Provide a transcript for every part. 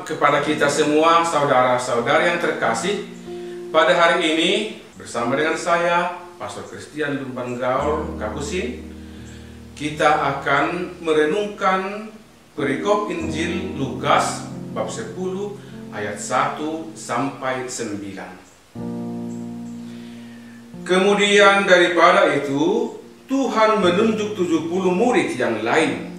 kepada kita semua, saudara-saudara yang terkasih. Pada hari ini bersama dengan saya, Pastor Christian Lumban Gaul Kapusin, kita akan merenungkan perikop Injil Lukas bab 10 ayat 1 sampai 9. Kemudian daripada itu, Tuhan menunjuk 70 murid yang lain,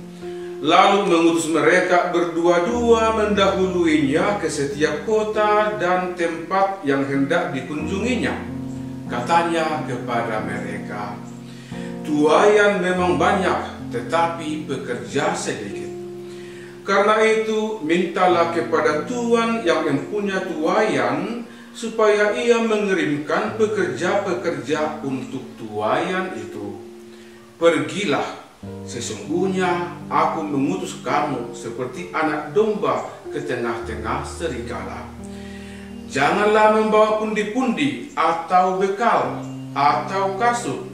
lalu mengutus mereka berdua-dua mendahuluinya ke setiap kota dan tempat yang hendak dikunjunginya. Katanya kepada mereka, "Tuaian memang banyak, tetapi pekerja sedikit. Karena itu, mintalah kepada Tuhan yang mempunyai tuaian, supaya ia mengirimkan pekerja-pekerja untuk tuaian itu. Pergilah, sesungguhnya aku mengutus kamu seperti anak domba ke tengah-tengah serigala. Janganlah membawa pundi-pundi atau bekal atau kasut,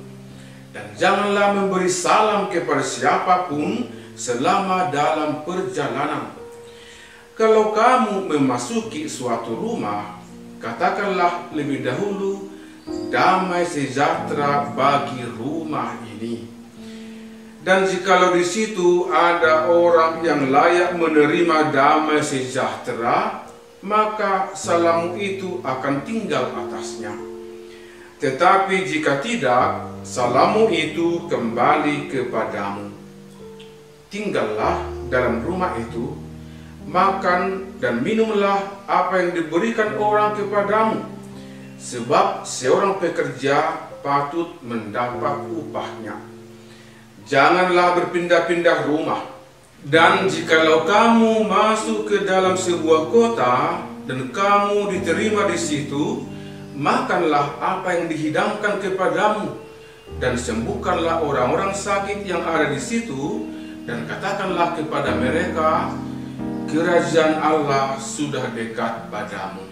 dan janganlah memberi salam kepada siapapun selama dalam perjalanan. Kalau kamu memasuki suatu rumah, katakanlah lebih dahulu, damai sejahtera bagi rumah ini. Dan jikalau di situ ada orang yang layak menerima damai sejahtera, maka salammu itu akan tinggal atasnya. Tetapi jika tidak, salammu itu kembali kepadamu. Tinggallah dalam rumah itu, makan dan minumlah apa yang diberikan orang kepadamu, sebab seorang pekerja patut mendapat upahnya. Janganlah berpindah-pindah rumah. Dan jikalau kamu masuk ke dalam sebuah kota dan kamu diterima di situ, makanlah apa yang dihidangkan kepadamu, dan sembuhkanlah orang-orang sakit yang ada di situ, dan katakanlah kepada mereka, kerajaan Allah sudah dekat padamu."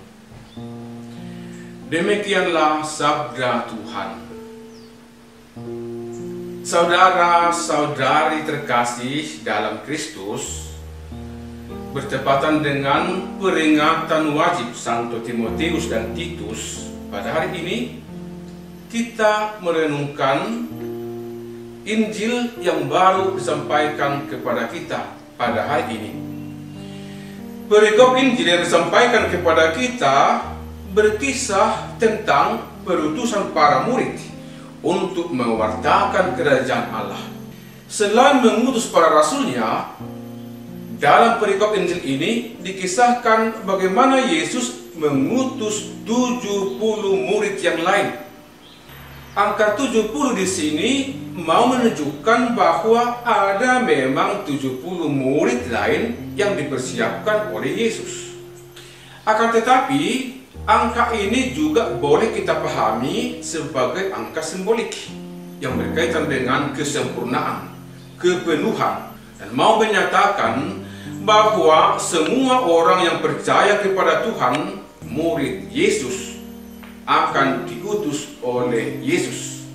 Demikianlah sabda Tuhan. Saudara-saudari terkasih dalam Kristus, bertepatan dengan peringatan wajib Santo Timotius dan Titus, pada hari ini kita merenungkan Injil yang baru disampaikan kepada kita pada hari ini. Perikop Injil yang disampaikan kepada kita berkisah tentang perutusan para murid untuk mewartakan kerajaan Allah. Selain mengutus para rasulnya, dalam perikop Injil ini dikisahkan bagaimana Yesus mengutus 70 murid yang lain. Angka 70 di sini mau menunjukkan bahwa ada memang 70 murid lain yang dipersiapkan oleh Yesus. Akan tetapi, angka ini juga boleh kita pahami sebagai angka simbolik yang berkaitan dengan kesempurnaan, kepenuhan, dan mau menyatakan bahwa semua orang yang percaya kepada Tuhan, murid Yesus, akan diutus oleh Yesus.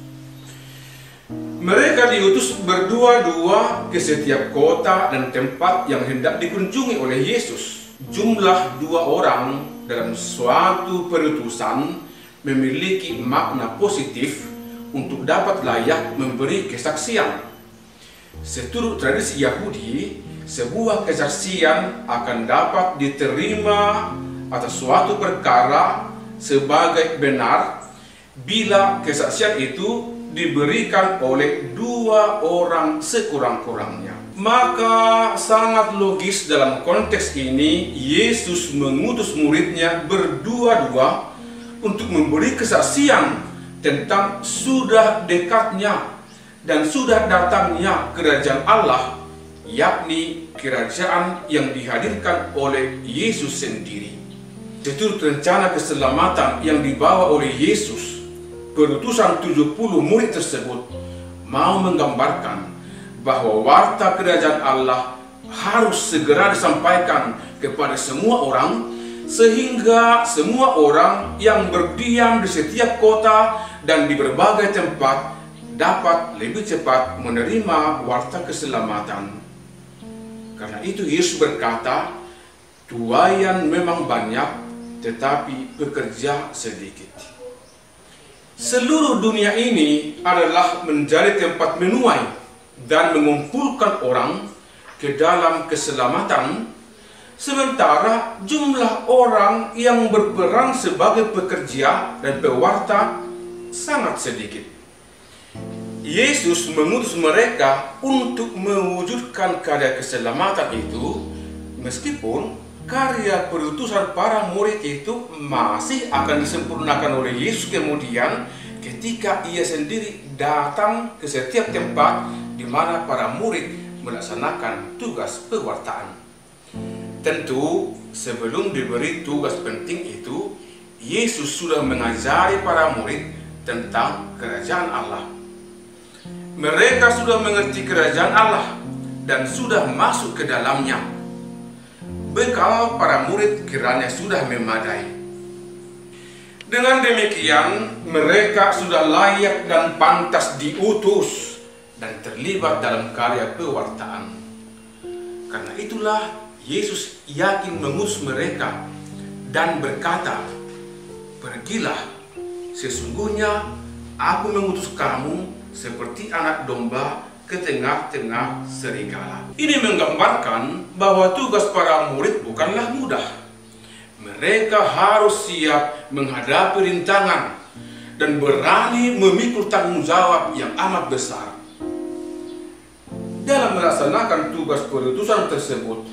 Mereka diutus berdua-dua ke setiap kota dan tempat yang hendak dikunjungi oleh Yesus. Jumlah 2 orang dalam suatu perutusan memiliki makna positif untuk dapat layak memberi kesaksian. Seturut tradisi Yahudi, sebuah kesaksian akan dapat diterima atas suatu perkara sebagai benar bila kesaksian itu diberikan oleh 2 orang sekurang-kurangnya. Maka sangat logis dalam konteks ini Yesus mengutus muridnya berdua-dua untuk memberi kesaksian tentang sudah dekatnya dan sudah datangnya kerajaan Allah, yakni kerajaan yang dihadirkan oleh Yesus sendiri. Seturut rencana keselamatan yang dibawa oleh Yesus, perutusan 70 murid tersebut mau menggambarkan bahwa warta kerajaan Allah harus segera disampaikan kepada semua orang, sehingga semua orang yang berdiam di setiap kota dan di berbagai tempat dapat lebih cepat menerima warta keselamatan. Karena itu Yesus berkata, Tuaian memang banyak, tetapi pekerja sedikit. Seluruh dunia ini adalah menjadi tempat menuai dan mengumpulkan orang ke dalam keselamatan, sementara jumlah orang yang berperan sebagai pekerja dan pewarta sangat sedikit. Yesus mengutus mereka untuk mewujudkan karya keselamatan itu, meskipun karya perutusan para murid itu masih akan disempurnakan oleh Yesus kemudian ketika ia sendiri datang ke setiap tempat di mana para murid melaksanakan tugas pewartaan. Tentu sebelum diberi tugas penting itu, Yesus sudah mengajari para murid tentang kerajaan Allah. Mereka sudah mengerti kerajaan Allah dan sudah masuk ke dalamnya. Bekal para murid kiranya sudah memadai. Dengan demikian, mereka sudah layak dan pantas diutus dan terlibat dalam karya pewartaan. Karena itulah Yesus yakin mengutus mereka dan berkata, "Pergilah, sesungguhnya aku mengutus kamu seperti anak domba ke tengah-tengah serigala." Ini menggambarkan bahwa tugas para murid bukanlah mudah. Mereka harus siap menghadapi rintangan dan berani memikul tanggung jawab yang amat besar. Dalam melaksanakan tugas perutusan tersebut,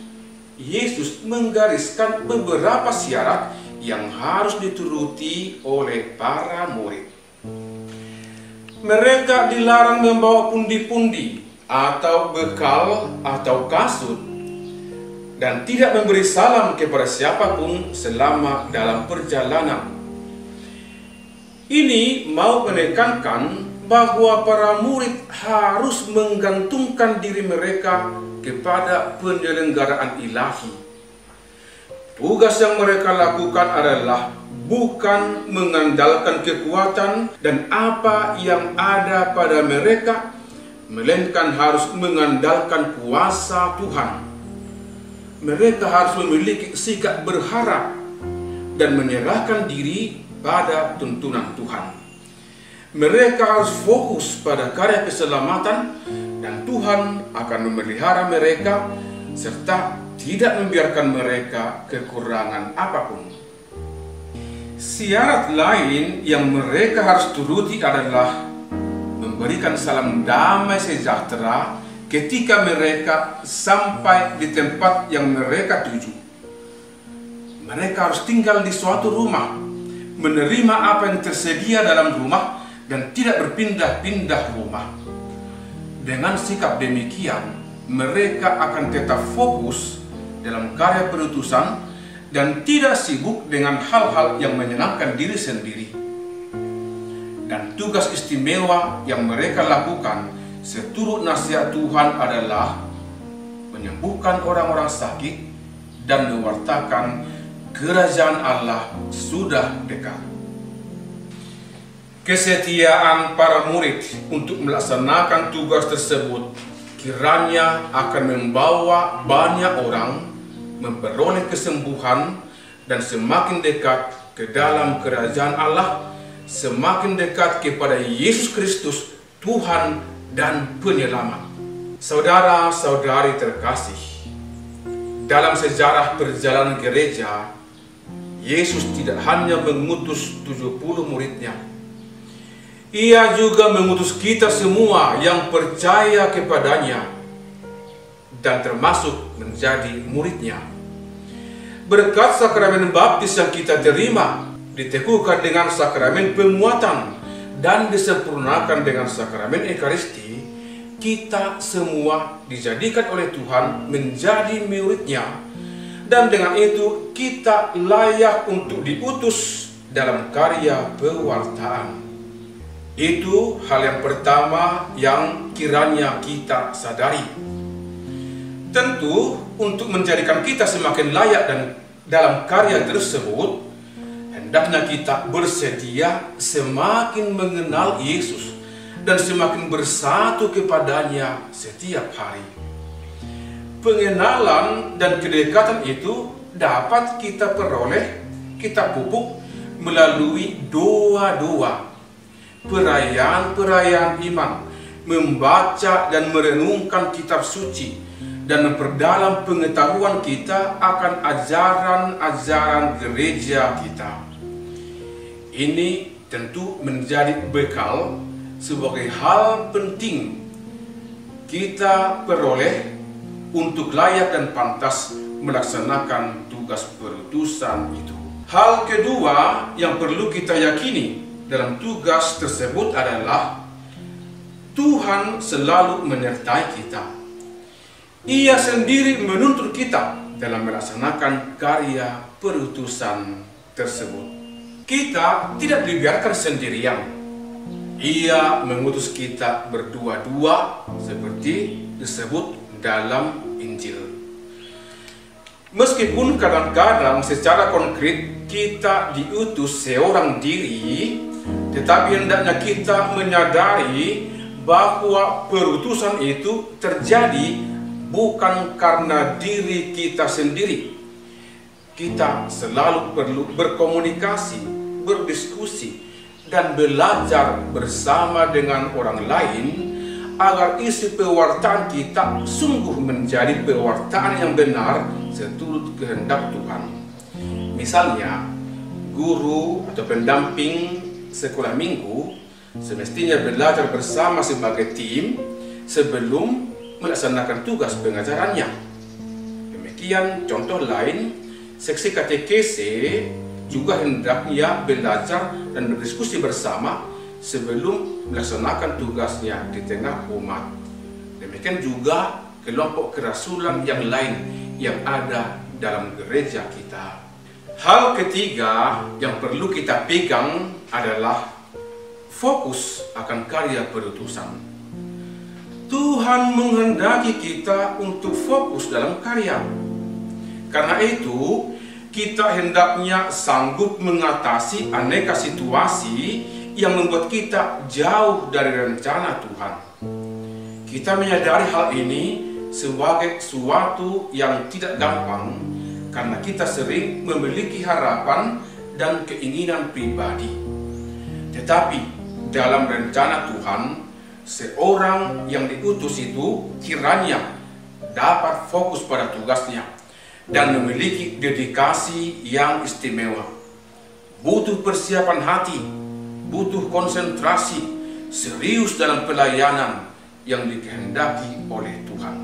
Yesus menggariskan beberapa syarat yang harus dituruti oleh para murid. Mereka dilarang membawa pundi-pundi atau bekal atau kasut, dan tidak memberi salam kepada siapapun selama dalam perjalanan. Ini mau menekankan bahwa para murid harus menggantungkan diri mereka kepada penyelenggaraan ilahi. Tugas yang mereka lakukan adalah bukan mengandalkan kekuatan dan apa yang ada pada mereka, melainkan harus mengandalkan kuasa Tuhan. Mereka harus memiliki sikap berharap dan menyerahkan diri pada tuntunan Tuhan. Mereka harus fokus pada karya keselamatan dan Tuhan akan memelihara mereka serta tidak membiarkan mereka kekurangan apapun. Syarat lain yang mereka harus turuti adalah memberikan salam damai sejahtera ketika mereka sampai di tempat yang mereka tuju. Mereka harus tinggal di suatu rumah, menerima apa yang tersedia dalam rumah dan tidak berpindah-pindah rumah. Dengan sikap demikian, mereka akan tetap fokus dalam karya perutusan dan tidak sibuk dengan hal-hal yang menyenangkan diri sendiri. Dan tugas istimewa yang mereka lakukan seturut nasihat Tuhan adalah menyembuhkan orang-orang sakit dan mewartakan kerajaan Allah sudah dekat. Kesetiaan para murid untuk melaksanakan tugas tersebut kiranya akan membawa banyak orang memperoleh kesembuhan dan semakin dekat ke dalam kerajaan Allah, semakin dekat kepada Yesus Kristus, Tuhan dan penyelamat. Saudara-saudari terkasih, dalam sejarah perjalanan gereja, Yesus tidak hanya mengutus 70 muridnya. Ia juga mengutus kita semua yang percaya kepadanya dan termasuk menjadi muridnya. Berkat sakramen baptis yang kita terima, diteguhkan dengan sakramen pemuatan dan disempurnakan dengan sakramen Ekaristi, kita semua dijadikan oleh Tuhan menjadi murid-Nya, dan dengan itu kita layak untuk diutus dalam karya pewartaan. Itu hal yang pertama yang kiranya kita sadari. Tentu untuk menjadikan kita semakin layak dan dalam karya tersebut, hendaknya kita bersedia semakin mengenal Yesus dan semakin bersatu kepadanya setiap hari. Pengenalan dan kedekatan itu dapat kita peroleh, kita pupuk melalui doa-doa, perayaan-perayaan iman, membaca dan merenungkan kitab suci, dan memperdalam pengetahuan kita akan ajaran-ajaran gereja kita. Ini tentu menjadi bekal sebagai hal penting kita peroleh untuk layak dan pantas melaksanakan tugas perutusan itu. Hal kedua yang perlu kita yakini dalam tugas tersebut adalah Tuhan selalu menyertai kita. Ia sendiri menuntun kita dalam melaksanakan karya perutusan tersebut. Kita tidak dibiarkan sendirian. Ia mengutus kita berdua-dua seperti disebut dalam Injil. Meskipun kadang-kadang secara konkret kita diutus seorang diri, tetapi hendaknya kita menyadari bahwa perutusan itu terjadi bukan karena diri kita sendiri. Kita selalu perlu berkomunikasi, berdiskusi, dan belajar bersama dengan orang lain agar isi pewartaan kita sungguh menjadi pewartaan yang benar seturut kehendak Tuhan. Misalnya, guru atau pendamping sekolah minggu semestinya belajar bersama sebagai tim sebelum melaksanakan tugas pengajarannya. Demikian contoh lain, seksi katekese juga hendaknya belajar dan berdiskusi bersama sebelum melaksanakan tugasnya di tengah umat. Demikian juga kelompok kerasulan yang lain yang ada dalam gereja kita. Hal ketiga yang perlu kita pegang adalah fokus akan karya perutusan. Tuhan menghendaki kita untuk fokus dalam karya. Karena itu, kita hendaknya sanggup mengatasi aneka situasi yang membuat kita jauh dari rencana Tuhan. Kita menyadari hal ini sebagai suatu yang tidak gampang karena kita sering memiliki harapan dan keinginan pribadi. Tetapi dalam rencana Tuhan, seorang yang diutus itu kiranya dapat fokus pada tugasnya dan memiliki dedikasi yang istimewa. Butuh persiapan hati, butuh konsentrasi, serius dalam pelayanan yang dikehendaki oleh Tuhan.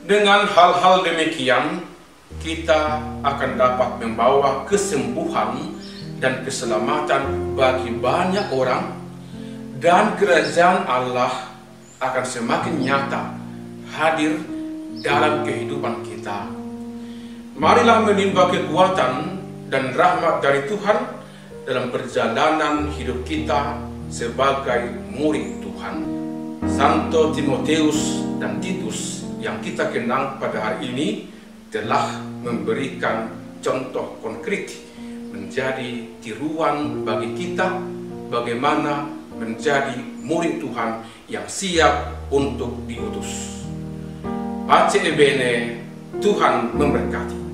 Dengan hal-hal demikian, kita akan dapat membawa kesembuhan dan keselamatan bagi banyak orang, dan kerajaan Allah akan semakin nyata hadir dalam kehidupan kita. Marilah menimba kekuatan dan rahmat dari Tuhan dalam perjalanan hidup kita sebagai murid Tuhan. Santo Timoteus dan Titus yang kita kenang pada hari ini telah memberikan contoh konkret menjadi tiruan bagi kita bagaimana menjadi murid Tuhan yang siap untuk diutus. Pace e bene, Tuhan memberkati.